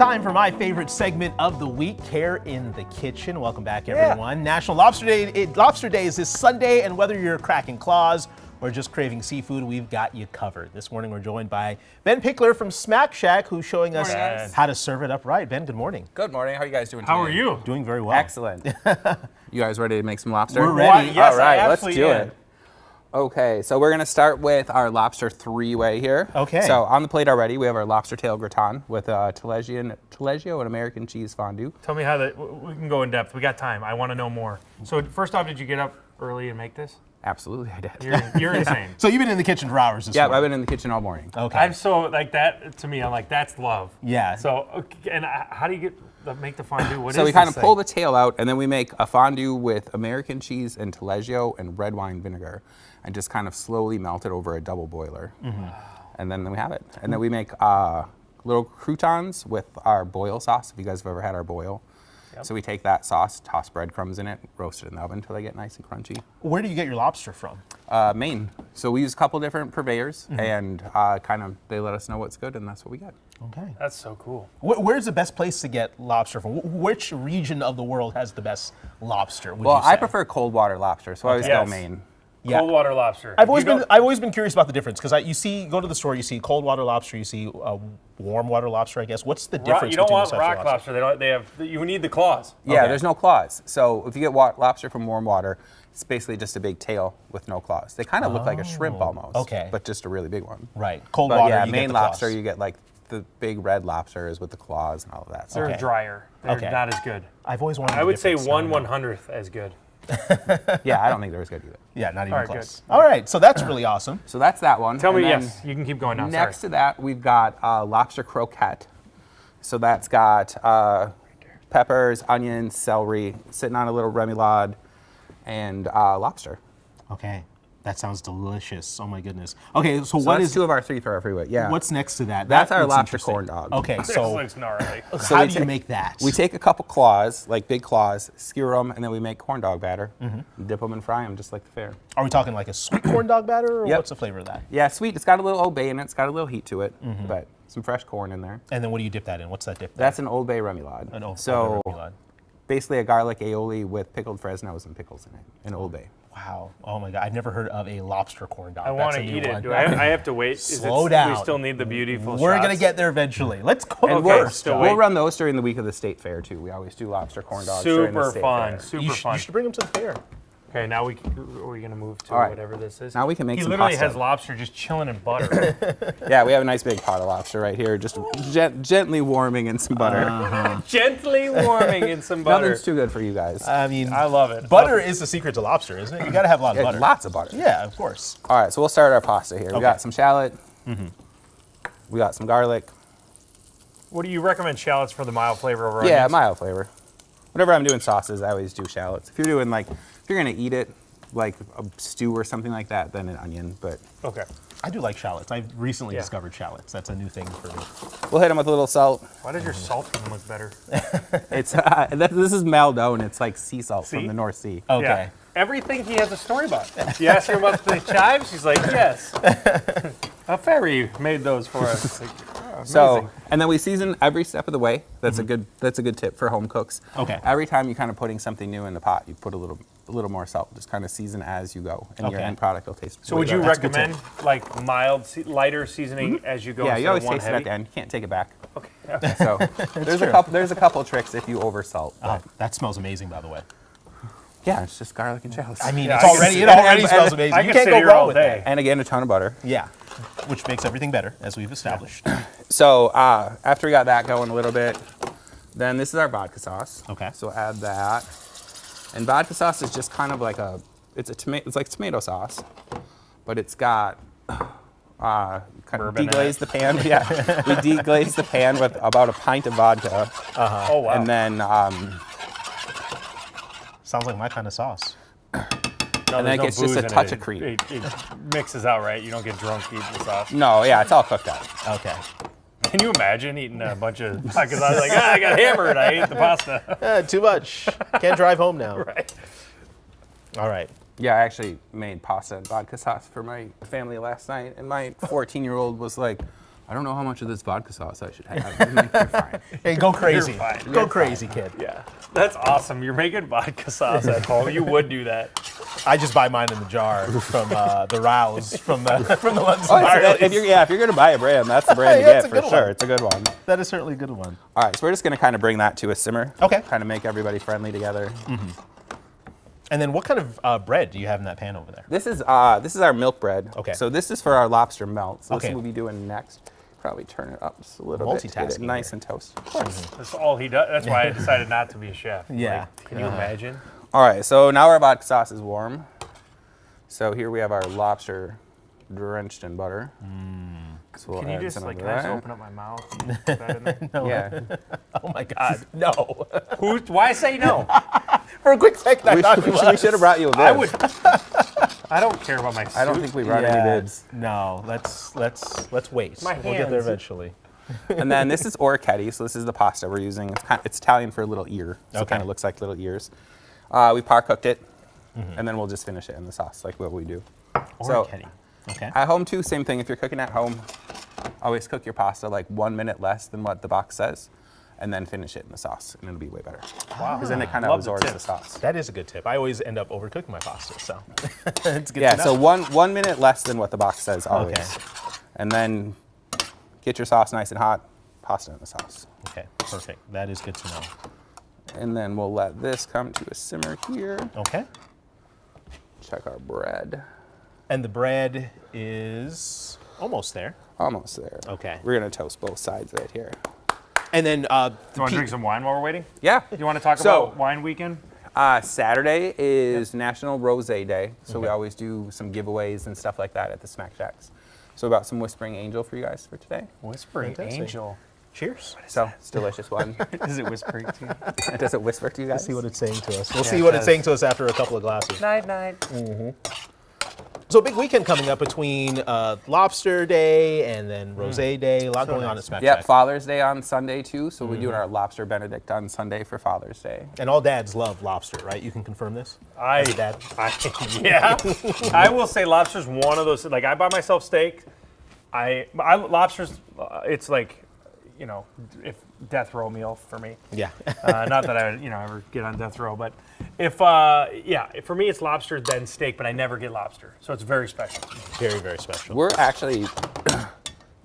time for my favorite segment of the week, Care in the Kitchen. Welcome back, everyone. National Lobster Day. Lobster Day is this Sunday, and whether you're cracking claws or just craving seafood, we've got you covered. This morning, we're joined by Ben Pickler from Smack Shack, who's showing us how to serve it up right. Ben, good morning. Good morning. How are you guys doing today? How are you? Doing very well. Excellent. You guys ready to make some lobster? We're ready. Yes, All right, I let's absolutely do am. it. Okay, so we're gonna start with our lobster three-way here. Okay. So on the plate already, we have our lobster tail gratin with Taleggio and American cheese fondue. Tell me how we can go in depth. We got time. I want to know more. So first off, did you get up early and make this? Absolutely, I did. You're insane. So you've been in the kitchen for hours this Yeah, morning. I've been in the kitchen all morning. Okay. I'm so like that. To me, I'm like that's love. Yeah. So okay, and how do you make the fondue? What So is we kind this of pull thing? the tail out, and then we make a fondue with American cheese and Taleggio and red wine vinegar, and just kind of slowly melt it over a double boiler. And then we have it. And then we make little croutons with our boil sauce, if you guys have ever had our boil. Yep. So we take that sauce, toss breadcrumbs in it, roast it in the oven until they get nice and crunchy. Where do you get your lobster from? Maine. So we use a couple different purveyors, and kind of they let us know what's good, and that's what we get. Okay. That's so cool. Where's the best place to get lobster from? Which region of the world has the best lobster, would Well, you say? I prefer cold water lobster, so I always go Yes. Maine. Yeah. Cold water lobster. I've always You don't- been curious about the difference because go to the store, you see cold water lobster, you see warm water lobster, I guess. What's the difference? You don't between want those types of rock lobster. They have. You need the claws. Yeah, Okay. there's no claws. So if you get lobster from warm water, it's basically just a big tail with no claws. They kind of look like a shrimp almost. okay. But just a really big one. Right. Cold But water, yeah, you get Maine the lobster, claws. you get like the big red lobsters with the claws and all of that. So They're Okay. drier. They're Okay. not as good. I've always wanted. I the would say difference. I don't know. 1/100th as good. yeah, I don't think they're as good either. Yeah, not even All right, close. good. All right, so that's really awesome. So that's that one. Tell me And then yes. You can keep going now. Next Sorry. to that, we've got lobster croquette. So that's got peppers, onions, celery, sitting on a little remoulade, and lobster. Okay, that sounds delicious. Oh my goodness. Okay, so, So what that's is two of our three for every Yeah. what's next to that? That's That our looks lobster interesting. corn dog. Okay, This so looks gnarly. So how we do you take- make that? We take a couple claws, like big claws, skewer them, and then we make corn dog batter. Dip them and fry them just like the fair. Are we talking like a sweet corn dog batter, or Yep. what's the flavor of that? Yeah, sweet. It's got a little Old Bay in it. It's got a little heat to it, but some fresh corn in there. And then what do you dip that in? What's that dip? That's an Old Bay remoulade. An Old so remoulade. basically a garlic aioli with pickled Fresnos and pickles in it, in Old Bay. Wow. Oh my God. I've never heard of a lobster corn dog. I want to That's a new eat it. one. Do I have to wait? Slow down. We still need the beautiful We're shots. gonna get there eventually. Let's go And Okay, first. still John. wait. we'll run those during the week of the state fair too. We always do lobster corn dogs during the Super state fun. fair. Super You fun. should bring them to the fair. Okay, now are we gonna move to All right. whatever this is? Now we can make He some literally pasta. has lobster just chilling in butter. Yeah, we have a nice big pot of lobster right here, just gently warming in some butter. Gently warming in some butter. Nothing's too good for you guys. I mean, I love it. butter is the secret to lobster, isn't it? You gotta have a lot of Yeah, butter. lots of butter. Yeah, of course. All right, so we'll start our pasta here. We Okay. got some shallot. We got some garlic. What do you recommend shallots for the mild flavor over Yeah, onions? mild flavor. Whenever I'm doing sauces, I always do shallots. If you're doing if you're gonna eat it like a stew or something like that, then an onion. But Okay. I do like shallots. I've recently Yeah. discovered shallots. That's a new thing for me. we'll hit them with a little salt. Why does your salt one look better? It's this is Maldon. It's like sea salt See? from the North Sea. Okay. Yeah. Everything he has a story about. You ask her about the chives, she's like, yes. A fairy made those for us. Like, oh, So, amazing. and then we season every step of the way. That's a good tip for home cooks. Okay. Every time you're kind of putting something new in the pot, you put a little more salt. Just kind of season as you go, and your Okay. end product will taste. So way would you better. That's a good recommend like mild, lighter seasoning as you go? Yeah, you instead always of one taste it heavy? at the end. You can't take it back. Okay. So there's a couple tricks if you over salt. Oh, that smells amazing, by the way. Yeah, it's just garlic and shallots. I mean, Yeah, it's I can already see- it already and- smells and- amazing. I You could can't sit go here wrong all with day. that. and again, a ton of butter. Yeah, which makes everything better, as we've established. So after we got that going a little bit, then this is our vodka sauce. Okay. So add that, and vodka sauce is just kind of like it's like tomato sauce, but it's got kind of Bourbon in deglaze the pan. Yeah, we deglaze the pan with about a pint of vodka, Oh, wow. and then Sounds like my kind of sauce. No, and then there's it gets just booze a in touch it. of cream. It mixes out, right? You don't get drunk eating the sauce. no, yeah, it's all cooked up. Okay. Can you imagine eating a bunch of, because I was like, I got hammered, I ate the pasta. Too much. Can't drive home now. Right. All right. Yeah, I actually made pasta and vodka sauce for my family last night, and my 14-year-old was like, I don't know how much of this vodka sauce I should have. I'm like, "You're fine." Hey, go crazy. fine. Go You're crazy, kid. Yeah, that's awesome. You're making vodka sauce at home. You would do that. I just buy mine in the jar from the Rouse from the London Oh, Barley's. if you're gonna buy a brand, that's the brand to Yeah, it's get a for good sure. one. It's a good one. That is certainly a good one. All right, so we're just gonna kind of bring that to a simmer. Okay. Kind of make everybody friendly together. And then what kind of bread do you have in that pan over there? This is our milk bread. Okay. So this is for our lobster melt. So this Okay. we'll be doing next. Probably turn it up just a little bit to get it Multitasking nice here. and toast. That's all he does. That's why I decided not to be a chef. Yeah. Like, can you imagine? All right, so now our vodka sauce is warm. So here we have our lobster drenched in butter. So we'll Can you add just some like of can I just that. open up my mouth and put that in there? Yeah. Oh my God, no. Why say no? For a quick second, I thought you we should have brought you a bib. I would. I don't care about my soup. I don't think we brought any bibs. No, let's wait. My We'll get there hands. eventually. And then this is orecchiette, so this is the pasta we're using. It's Italian for little ear, so it Okay. kind of looks like little ears. We par cooked it, and then we'll just finish it in the sauce, like what we do. So Orecchiette. Okay. at home too, same thing. If you're cooking at home, always cook your pasta like 1 minute less than what the box says, and then finish it in the sauce, and it'll be way better. Wow. Because then it kind of Love the absorbs the tips. sauce. That is a good tip. I always end up overcooking my pasta, so it's good Yeah, to know. so one minute less than what the box says always. Okay. And then get your sauce nice and hot, pasta in the sauce. Okay, perfect. That is good to know. And then we'll let this come to a simmer here. Okay. Check our bread. And the bread is almost there. Almost there. Okay. We're gonna toast both sides of it here. And then Do you want to drink some wine while we're waiting? Yeah. You want to talk So- about wine weekend? Saturday is National Rosé Day, so we always do some giveaways and stuff like that at the Smack Shacks. So about some Whispering Angel for you guys for today. Whispering Fantastic. Angel. cheers. So it's a delicious one. Is it whispering to you? Does it whisper to you guys? See what it's saying to us. We'll Yeah, see it what it's does. saying to us after a couple of glasses. Night, night. So big weekend coming up between Lobster Day and then Rosé Day. A lot going on at Smack Yep, Shack. Father's Day on Sunday too. So we're doing our Lobster Benedict on Sunday for Father's Day. And all dads love lobster, right? You can confirm this? As a dad? Yeah. I will say lobster's one of those. Like I buy myself steak. Lobster's. It's like, you know, if death row meal for me. Yeah. Not that I would, ever get on death row, but if for me it's lobster then steak, but I never get lobster, so it's very special. Very, very special. We're actually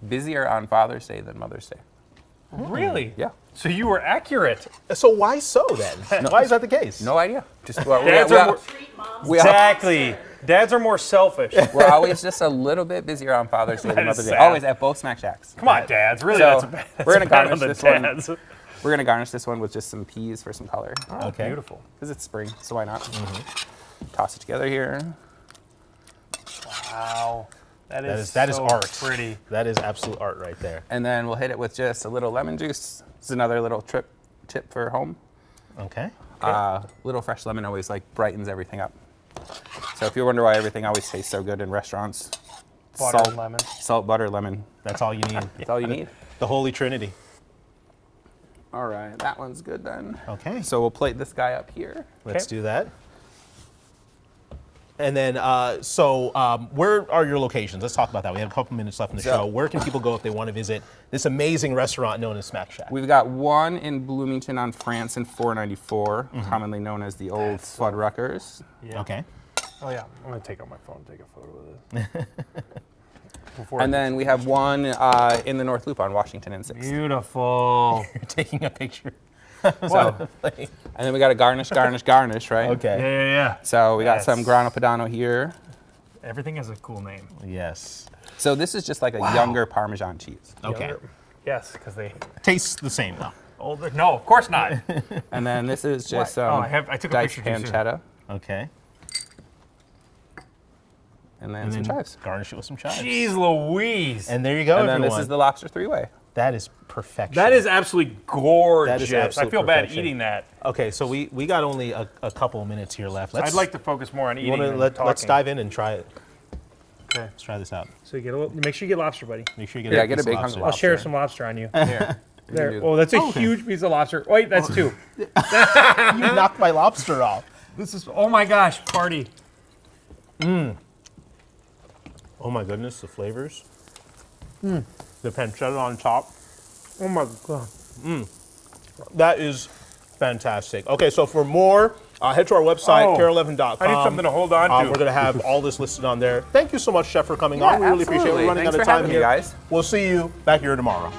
busier on Father's Day than Mother's Day. Really? Yeah. So you were accurate. So why so then? Why is that the case? No idea. Just well, Dads are more, we exactly. Dads are more selfish. we're always just a little bit busier on Father's Day than That is Mother's Day. sad. Always at both Smack Shacks. Come on, dads. Really, So, that's we're gonna bad on garnish the this one. dads. We're gonna garnish this one with just some peas for some color. Okay. Beautiful. Because it's spring, so why not? Toss it together here. Wow. That is so art. Pretty. That is absolute art right there. And then we'll hit it with just a little lemon juice. It's another little tip for home. Okay. Little fresh lemon always like brightens everything up. So if you wonder why everything always tastes so good in restaurants, Butter and lemon. salt, butter, lemon. That's all you need. That's all you need. The Holy Trinity. All right, that one's good then. Okay. So we'll plate this guy up here. Let's Okay. do that. And then, where are your locations? Let's talk about that. We have a couple minutes left in the So- show. Where can people go if they want to visit this amazing restaurant known as Smack Shack? We've got one in Bloomington on France and 494, commonly known as the old Fuddruckers. Yeah. Okay. Oh yeah. I'm gonna take out my phone and take a photo of this. Before And then we have one in the North Loop on Washington and 6th. beautiful. You're taking a picture. So, and then we got a garnish, right? Yeah, Okay. yeah, yeah. So we got Yes. some Grano Padano here. Everything has a cool name. Yes. So this is just like a younger Parmesan cheese. Okay. Yes, because they Tastes the same though. older. No, of course not. And then this is just What? Oh, some I took a diced picture too soon. pancetta. Okay. And then And some then chives. garnish it with some chives. Jeez Louise. And there you go, And then everyone. this is the lobster three-way. That is perfection. That is absolutely gorgeous. absolute I feel bad perfection. eating that. Okay, so we got only a couple minutes here left. I'd like to focus more on You eating wanna than let's talking. dive in and try it. Okay. Let's try this out. So you get a little. Make sure you get lobster, buddy. Make sure you get Yeah, a get a piece of big lobster. hunk of I'll share lobster. some lobster on you. Here. There. do- Oh, that's a huge piece of lobster. Wait, that's two. You knocked my lobster off. This is. Oh my gosh, party. Oh my goodness, the flavors. the pancetta on top. Oh my god. That is fantastic. Okay, so for more, head to our website, Oh, care11.com. I need something to hold on to. We're going to have all this listed on there. Thank you so much, Chef, for coming on. We really appreciate it. We're running Thanks out of for time having me, here. guys. We'll see you back here tomorrow.